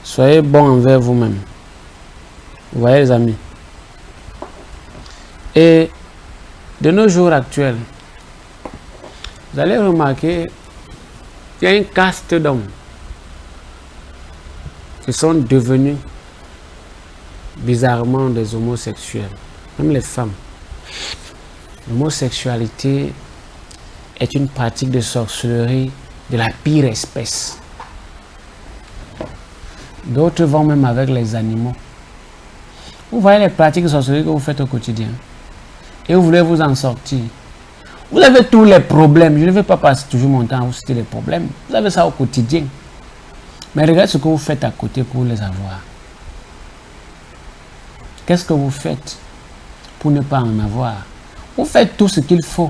Soyez bons envers vous-même. Vous voyez les amis. Et de nos jours actuels, vous allez remarquer qu'il y a une caste d'hommes qui sont devenus bizarrement des homosexuels, même les femmes. L'homosexualité est une pratique de sorcellerie de la pire espèce. D'autres vont même avec les animaux. Vous voyez les pratiques de sorcellerie que vous faites au quotidien et vous voulez vous en sortir. Vous avez tous les problèmes. Je ne vais pas passer toujours mon temps à vous citer les problèmes. Vous avez ça au quotidien. Mais regardez ce que vous faites à côté pour les avoir. Qu'est-ce que vous faites pour ne pas en avoir? Vous faites tout ce qu'il faut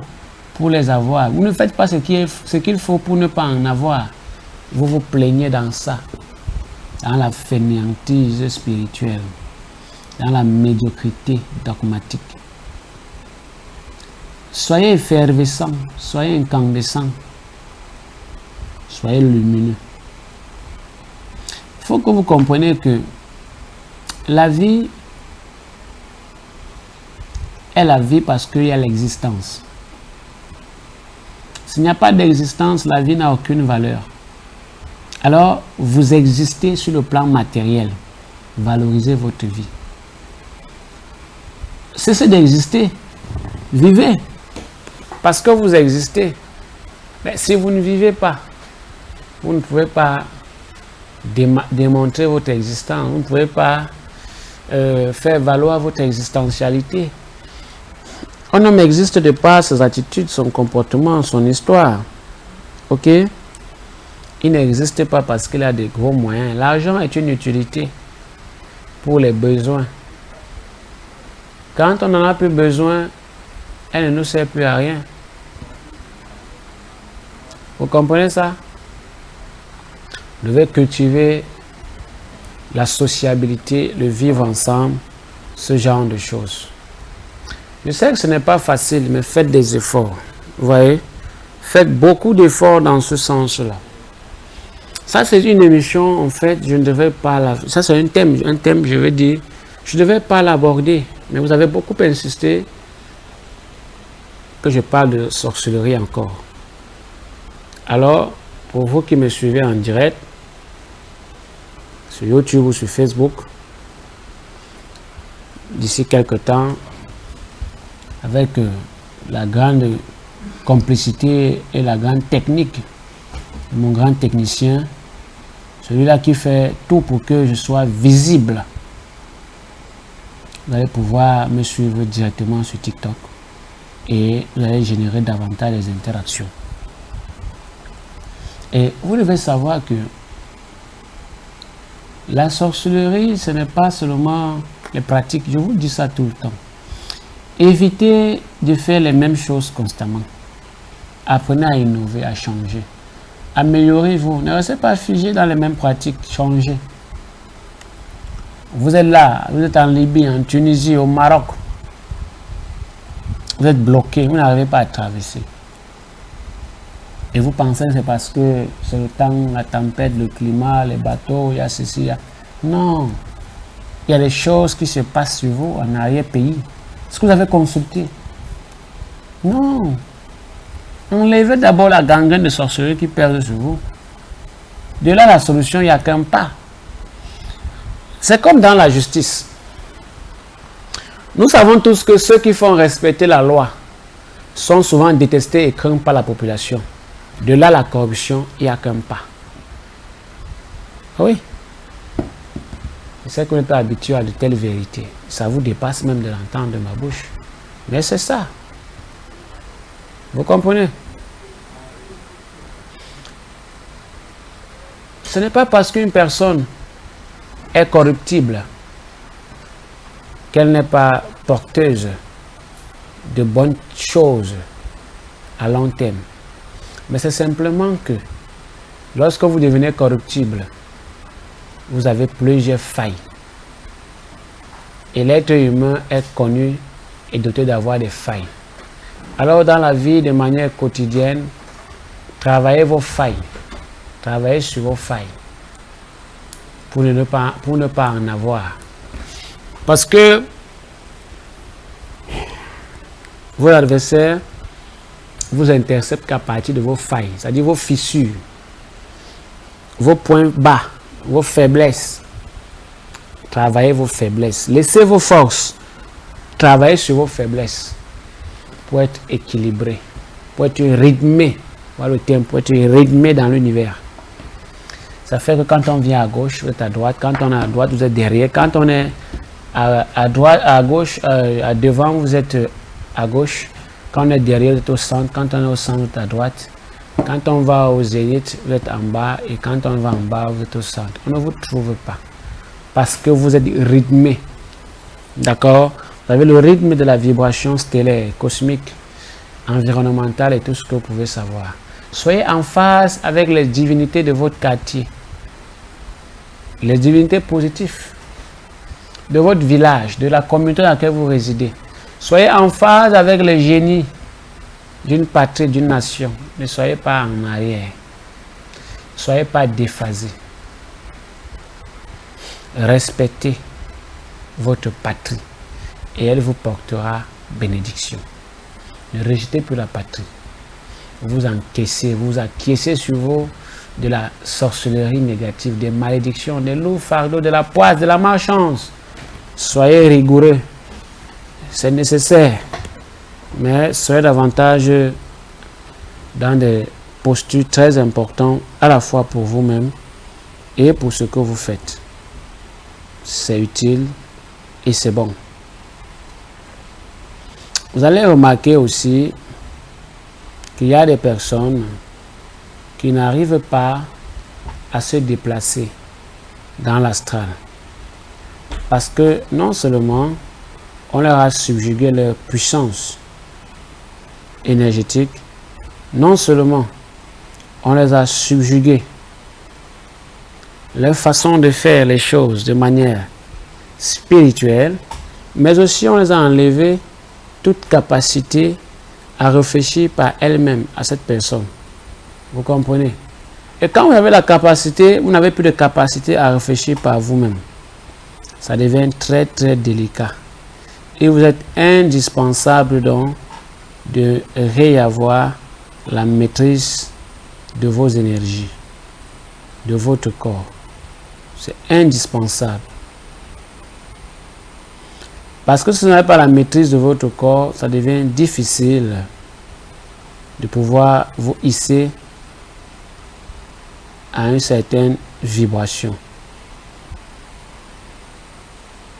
pour les avoir. Vous ne faites pas ce qu'il faut pour ne pas en avoir. Vous vous plaignez dans ça, dans la fainéantise spirituelle, dans la médiocrité dogmatique. Soyez effervescents, soyez incandescents, soyez lumineux. Il faut que vous compreniez que la vie est la vie parce qu'il y a l'existence. S'il n'y a pas d'existence, la vie n'a aucune valeur. Alors, vous existez sur le plan matériel. Valorisez votre vie. Cessez d'exister. Vivez. Parce que vous existez. Mais si vous ne vivez pas, vous ne pouvez pas démontrer votre existence. Vous ne pouvez pas faire valoir votre existentialité. Un homme existe de par ses attitudes, son comportement, son histoire. Ok? Il n'existe pas parce qu'il a de gros moyens. L'argent est une utilité pour les besoins. Quand on n'en a plus besoin, elle ne nous sert plus à rien. Vous comprenez ça? Vous devez cultiver la sociabilité, le vivre ensemble, ce genre de choses. Je sais que ce n'est pas facile, mais faites des efforts. Vous voyez? Faites beaucoup d'efforts dans ce sens-là. Ça, c'est une émission, en fait, je ne devais pas la... Ça, c'est un thème, je veux dire, je ne devais pas l'aborder. Mais vous avez beaucoup insisté que je parle de sorcellerie encore. Alors, pour vous qui me suivez en direct, sur YouTube ou sur Facebook, d'ici quelques temps, avec la grande complicité et la grande technique de mon grand technicien, celui-là qui fait tout pour que je sois visible, vous allez pouvoir me suivre directement sur TikTok et vous allez générer davantage des interactions. Et vous devez savoir que la sorcellerie, ce n'est pas seulement les pratiques, je vous dis ça tout le temps. Évitez de faire les mêmes choses constamment. Apprenez à innover, à changer. Améliorez-vous. Ne restez pas figé dans les mêmes pratiques. Changez. Vous êtes là, vous êtes en Libye, en Tunisie, au Maroc. Vous êtes bloqué, vous n'arrivez pas à traverser. Et vous pensez que c'est parce que c'est le temps, la tempête, le climat, les bateaux, il y a ceci, il y a... Non. Il y a des choses qui se passent sur vous en arrière-pays. Est-ce que vous avez consulté? Non. Enlevez d'abord la gangrène de sorcellerie qui pèse sur vous. De là, la solution, il n'y a qu'un pas. C'est comme dans la justice. Nous savons tous que ceux qui font respecter la loi sont souvent détestés et craints par la population. De là, la corruption, il n'y a qu'un pas. Oui. Je sais qu'on n'est pas habitué à de telles vérités. Ça vous dépasse même de l'entendre de ma bouche. Mais c'est ça. Vous comprenez? Ce n'est pas parce qu'une personne est corruptible qu'elle n'est pas porteuse de bonnes choses à long terme. Mais c'est simplement que lorsque vous devenez corruptible, vous avez plusieurs failles. Et l'être humain est connu et doté d'avoir des failles. Alors dans la vie, de manière quotidienne, travaillez vos failles. Travaillez sur vos failles. pour ne pas en avoir. Parce que vos adversaires vous interceptent qu'à partir de vos failles, c'est-à-dire vos fissures, vos points bas, vos faiblesses. Travaillez vos faiblesses. Laissez vos forces. Travaillez sur vos faiblesses pour être équilibré, pour être rythmé. Voilà le terme, pour être rythmé dans l'univers. Ça fait que quand on vient à gauche, vous êtes à droite. Quand on est à droite, vous êtes derrière. Quand on est à droite, à gauche, à devant, vous êtes à gauche. Quand on est derrière, vous êtes au centre. Quand on est au centre, vous êtes à droite. Quand on va au zénith, vous êtes en bas. Et quand on va en bas, vous êtes au centre. On ne vous trouve pas. Parce que vous êtes rythmé. D'accord? Vous avez le rythme de la vibration stellaire, cosmique, environnementale et tout ce que vous pouvez savoir. Soyez en phase avec les divinités de votre quartier. Les divinités positives de votre village, de la communauté dans laquelle vous résidez. Soyez en phase avec les génies d'une patrie, d'une nation. Ne soyez pas en arrière. Ne soyez pas déphasés. Respectez votre patrie et elle vous portera bénédiction. Ne rejetez plus la patrie. Vous encaissez, vous acquiescez sur vous de la sorcellerie négative, des malédictions, des loups fardeaux, de la poisse, de la malchance. Soyez rigoureux. C'est nécessaire. Mais soyez davantage dans des postures très importantes à la fois pour vous-même et pour ce que vous faites. C'est utile et c'est bon. Vous allez remarquer aussi qu'il y a des personnes qui n'arrivent pas à se déplacer dans l'astral. Parce que non seulement on leur a subjugué leur puissance énergétique, non seulement on les a subjugués leur façon de faire les choses de manière spirituelle, mais aussi on les a enlevé toute capacité à réfléchir par elle-même à cette personne. Vous comprenez? Et quand vous avez la capacité, vous n'avez plus de capacité à réfléchir par vous-même. Ça devient très très délicat. Et vous êtes indispensable donc de réavoir la maîtrise de vos énergies, de votre corps. C'est indispensable. Parce que si vous n'avez pas la maîtrise de votre corps, ça devient difficile de pouvoir vous hisser à une certaine vibration.